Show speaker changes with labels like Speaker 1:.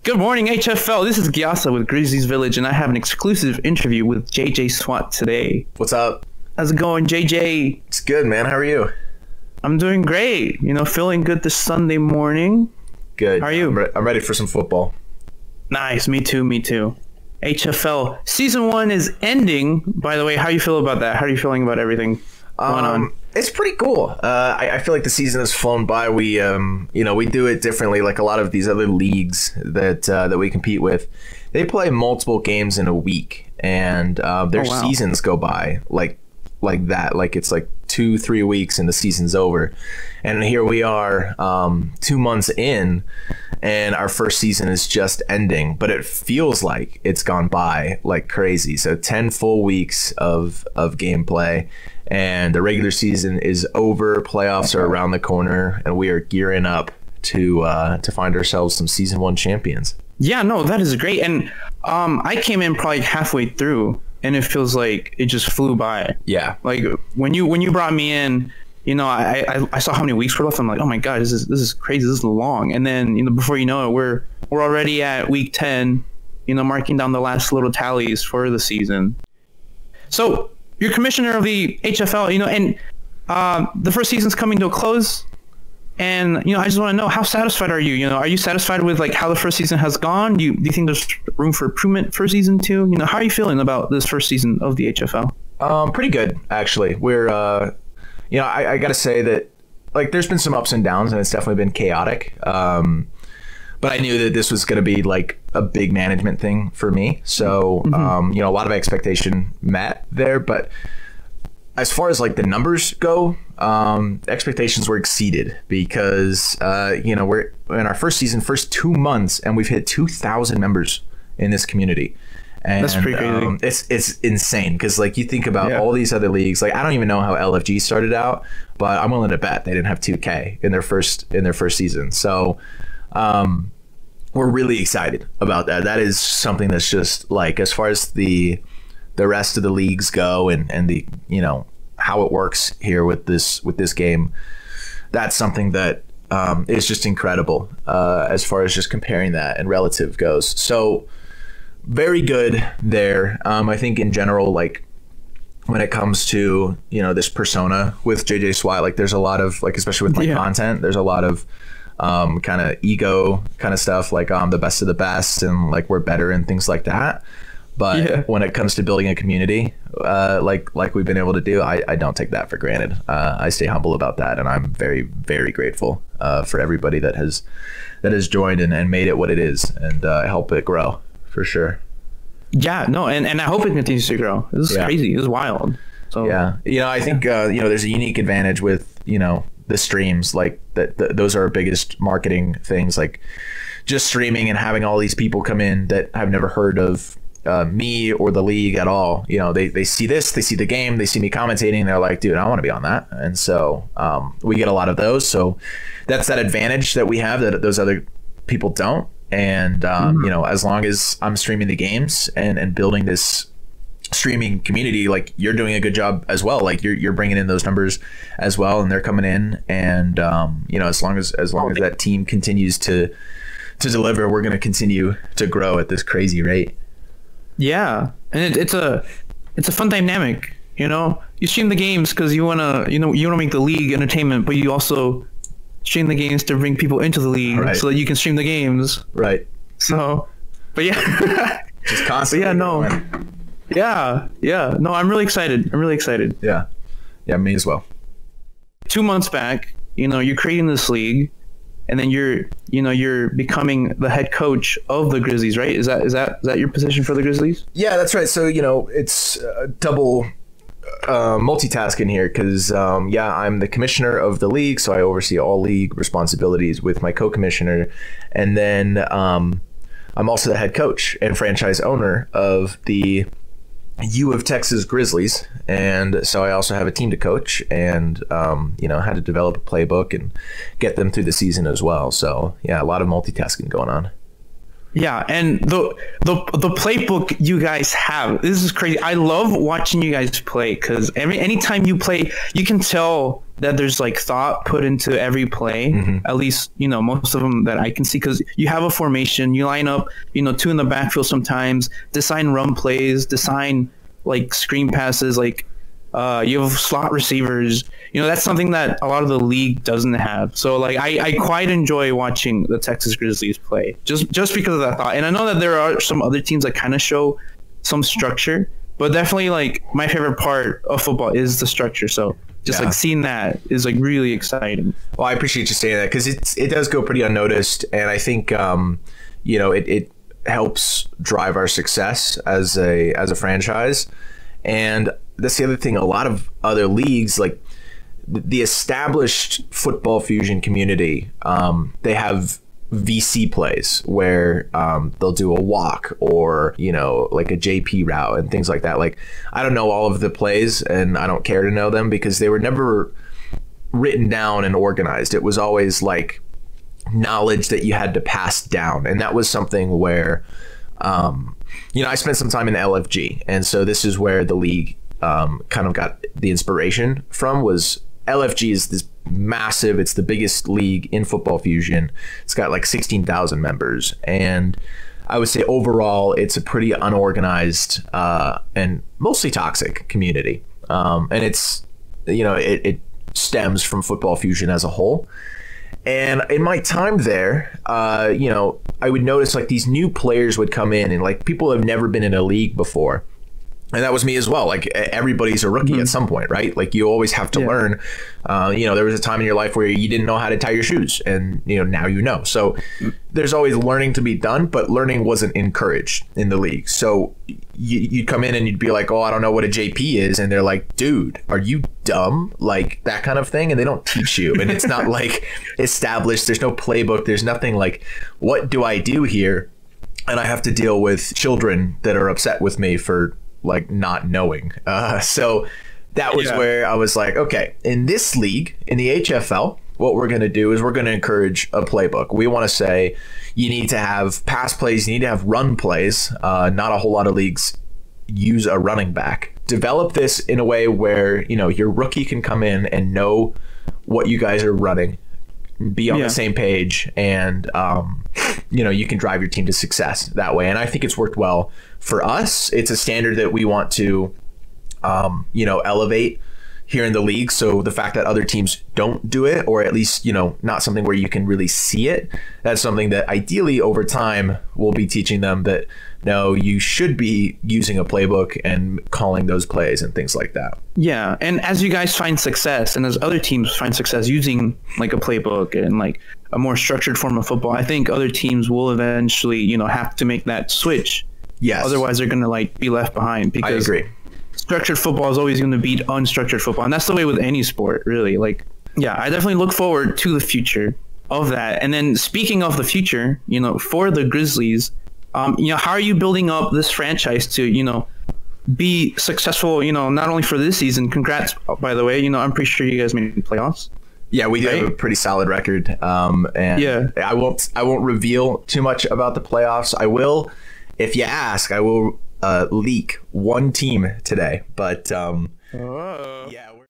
Speaker 1: Good morning, HFL. This is Giaza with Grizzlies Village, and I have an exclusive interview with JJ Swatt today.
Speaker 2: What's up?
Speaker 1: How's it going, JJ?
Speaker 2: It's good, man. How are you?
Speaker 1: I'm doing great. Feeling good this Sunday morning.
Speaker 2: Good.
Speaker 1: How are you?
Speaker 2: I'm ready for some football.
Speaker 1: Nice. Me too. HFL Season 1 is ending. By the way, how do you feel about that? How are you feeling about everything going on?
Speaker 2: It's pretty cool. I feel like the season has flown by. We do it differently. Like a lot of these other leagues that we compete with, they play multiple games in a week, and their seasons go by like that. Like it's like 2-3 weeks and the season's over. And here we are, 2 months in, and our first season is just ending. But it feels like it's gone by like crazy. So 10 full weeks of gameplay. And the regular season is over. Playoffs are around the corner, and we are gearing up to find ourselves some Season 1 champions. Yeah,
Speaker 1: no, that is great. And I came in probably halfway through, and it feels like it just flew by.
Speaker 2: Yeah.
Speaker 1: Like when you brought me in, I saw how many weeks were left. I'm like, oh my god, this is crazy. This is long. And then before you know it, we're already at week 10. Marking down the last little tallies for the season. So you're commissioner of the HFL, and the first season's coming to a close. And, I just want to know, how satisfied are you? Are you satisfied with how the first season has gone? Do you think there's room for improvement for season 2? How are you feeling about this first season of the HFL?
Speaker 2: Pretty good, actually. We're, I got to say that, there's been some ups and downs, and it's definitely been chaotic. But I knew that this was going to be a big management thing for me. So, a lot of expectation met there. But as far as the numbers go, expectations were exceeded because, we're in our first season, first 2 months, and we've hit 2,000 members in this community. And
Speaker 1: that's pretty crazy.
Speaker 2: It's insane because you think about all these other leagues. I don't even know how LFG started out, but I'm willing to bet they didn't have 2K in their first season. So, we're really excited about that. That is something that's just as far as the rest of the leagues go and the how it works here with this game. That's something that is just incredible as far as just comparing that and relative goes. So very good there. I think in general, when it comes to this persona with JJ Swatt, there's a lot of especially with my content, there's a lot of kind of ego kind of stuff I'm the best of the best and we're better and things like that. But when it comes to building a community like we've been able to do, I don't take that for granted. I stay humble about that, and I'm very, very grateful for everybody that has joined and made it what it is, and help it grow for sure.
Speaker 1: Yeah, no, and I hope it continues to grow. This is crazy. This is wild. So
Speaker 2: I think there's a unique advantage with the streams, those are our biggest marketing things, just streaming and having all these people come in that have never heard of me or the league at all. They see this, they see the game, they see me commentating, and they're like, dude, I want to be on that. And so we get a lot of those. So that's that advantage that we have that those other people don't. And as long as I'm streaming the games and building this streaming community, you're doing a good job as well. You're bringing in those numbers as well, and they're coming in, and as long as that team continues to deliver, we're going to continue to grow at this crazy rate.
Speaker 1: And it's a fun dynamic. You stream the games because you want to make the league entertainment, but you also stream the games to bring people into the league so that you can stream the games, so but
Speaker 2: just constantly
Speaker 1: no, I'm really excited.
Speaker 2: Yeah, me as well.
Speaker 1: 2 months back, you're creating this league, and then you're becoming the head coach of the Grizzlies, right? Is that your position for the Grizzlies?
Speaker 2: Yeah, that's right. So it's double multitasking here because I'm the commissioner of the league, so I oversee all league responsibilities with my co-commissioner, and then I'm also the head coach and franchise owner of the U of Texas Grizzlies, and so I also have a team to coach and how to develop a playbook and get them through the season as well. So a lot of multitasking going on.
Speaker 1: Yeah, and the playbook you guys have, this is crazy. I love watching you guys play because anytime you play, you can tell that there's like thought put into every play. At least most of them that I can see, because you have a formation, you line up, two in the backfield sometimes, design run plays, design like screen passes, like you have slot receivers. That's something that a lot of the league doesn't have. So like I quite enjoy watching the Texas Grizzlies play just because of that thought. And I know that there are some other teams that kind of show some structure, but definitely like my favorite part of football is the structure. So just like seeing that is like really exciting.
Speaker 2: Well, I appreciate you saying that, because it does go pretty unnoticed, and I think it helps drive our success as a franchise. And that's the other thing. A lot of other leagues, like the established football fusion community, they have VC plays where they'll do a walk or like a JP route and things like that. Like, I don't know all of the plays, and I don't care to know them because they were never written down and organized. It was always like knowledge that you had to pass down, and that was something where I spent some time in the LFG, and so this is where the league kind of got the inspiration from. Was LFG is this massive, it's the biggest league in football fusion. It's got like 16,000 members, and I would say overall it's a pretty unorganized and mostly toxic community, and it's it stems from football fusion as a whole. And in my time there, I would notice like these new players would come in, and like people have never been in a league before. And that was me as well. Like, everybody's a rookie at some point, right? Like, you always have to learn. There was a time in your life where you didn't know how to tie your shoes, and now you know. So there's always learning to be done, but learning wasn't encouraged in the league. So you'd come in and you'd be like, oh, I don't know what a JP is, and they're like, dude, are you dumb? Like, that kind of thing. And they don't teach you, and it's not like established. There's no playbook. There's nothing like, what do I do here? And I have to deal with children that are upset with me for like not knowing. So that was where I was like, okay, in this league, in the HFL, what we're going to do is we're going to encourage a playbook. We want to say you need to have pass plays, you need to have run plays. Not a whole lot of leagues use a running back. Develop this in a way where, your rookie can come in and know what you guys are running, be on the same page, and you can drive your team to success that way. And I think it's worked well for us. It's a standard that we want to elevate here in the league. So the fact that other teams don't do it, or at least not something where you can really see it, that's something that ideally over time we'll be teaching them that no, you should be using a playbook and calling those plays and things like that.
Speaker 1: Yeah, and as you guys find success, and as other teams find success using like a playbook and like a more structured form of football, I think other teams will eventually, have to make that switch.
Speaker 2: Yes.
Speaker 1: Otherwise, they're going to like be left behind. Because
Speaker 2: I agree.
Speaker 1: Structured football is always going to beat unstructured football, and that's the way with any sport, really. Like, yeah, I definitely look forward to the future of that. And then speaking of the future, for the Grizzlies, how are you building up this franchise to, be successful, not only for this season? Congrats, by the way. I'm pretty sure you guys made playoffs.
Speaker 2: Yeah, we do have a pretty solid record. And I won't reveal too much about the playoffs. I will, if you ask, I will leak one team today. But yeah.